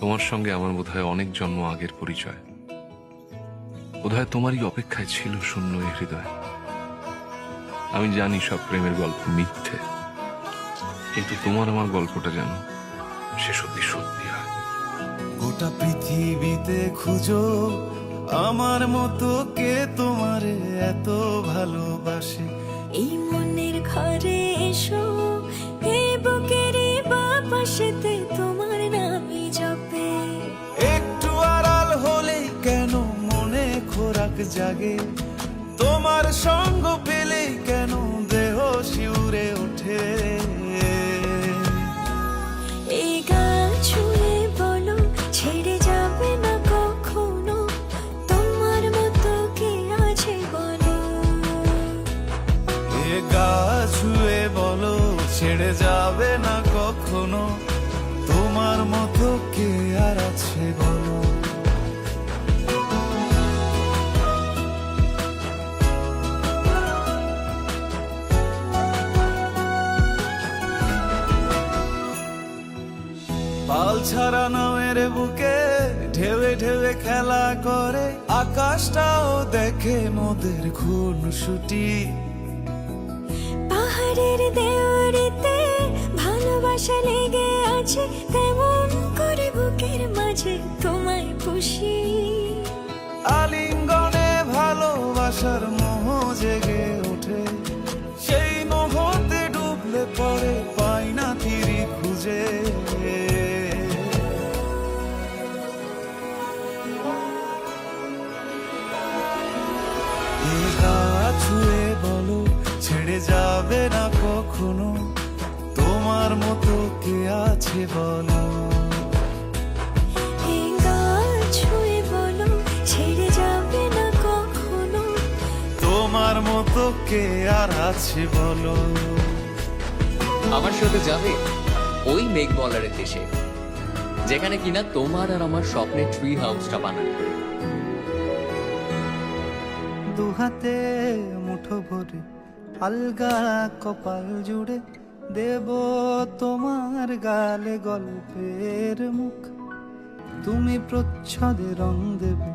তোমার সঙ্গে আমার বোধহয় অনেক জন্ম আগের পরিচয়। বোধহয় তোমারই অপেক্ষায় ছিল শূন্য এ হৃদয়। আমি জানি সব প্রেমের গল্প মিথ্যে, কিন্তু তোমার আমার গল্পটা যেন শেষ অব্দি সত্যি হয়। গোটা পৃথিবীতে খুঁজো আমার মতো কে তোমারে এত ভালোবাসে। এই মনের ঘরে এসো, এই বুকেরই বাপাশেতে তোমার নামই জপে। একটু আড়াল হলেই কেন মনে খোরাক জাগে, তোমার সঙ্গ পেলেই কেন দেহ শিউরে ওঠে। এই গা ছুঁয়ে বলো ছেড়ে যাবে না কখনো, তোমার মতো কে আছে বলো। এ গা ছুঁয়ে বলো ছেড়ে যাবে না কখনো, তোমার মতো কে আর আছে বলো। পাল ছাড়া নামের বুকে ঢেউে ঢেউে খেলা করে, আকাশটাও দেখে মোদের খুনসুটি। পাহাড়ের দেওয়ারিতে ভালোবাসা লেগে আছে, তেমন করে বুকের মাঝে তোমায় পুষি। আলিঙ্গনে ভালোবাসার মোহ জেগে ওঠে, সেই মোহতে ডুবলে পরে পাই না তীরি খুঁজে। এ গা ছুঁয়ে বলো ছেড়ে যাবে না কখনো, তোমার মতো কে আছে বলো। এই গা ছুঁয়ে বলো ছেড়ে যাবে না কখনো, তোমার মতো কে আর আছে বলো। আমার সাথে যাবে ওই মেঘবলারের দেশে, যেখানে কিনা তোমার আর আমার স্বপ্নের ট্রি হাউসটা বানানো। দুহাতে মুঠো ভরে আলগা কপাল জুড়ে দেব তোমার গালে গল্পের মুখ। তুমি প্রচ্ছদে রং দেবে,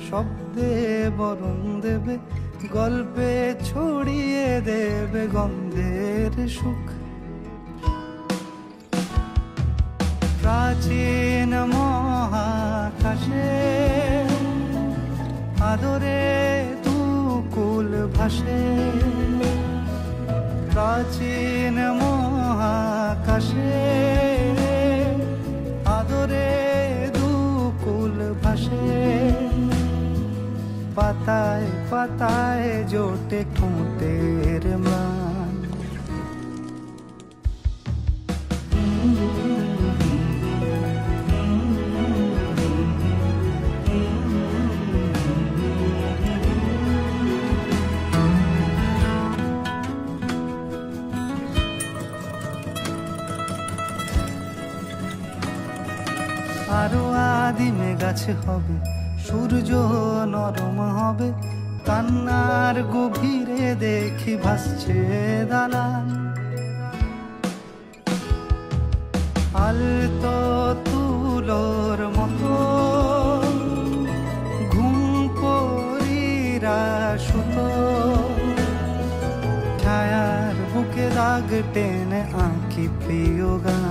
শব্দে বরণ দেবে, গল্পে ছড়িয়ে দেবে গন্ধের সুখ। প্রাচীন মহাকাশে আদরে কুল ভাসে, প্রাচীন মহাকাশে আদরে দুকুল ভাসে। পাতায় পাতায় জোটে ঠোঁটের ম্লান, আরো আদিমে গাছে হবে, সূর্য নরম হবে, কান্নার গভীরে দেখি ভাসছে দালান। আলতো তুলোর মতো ঘুম পরীরা সুতো, ছায়ার বুকে দাগ টেনে আঁকি প্রিয় গান।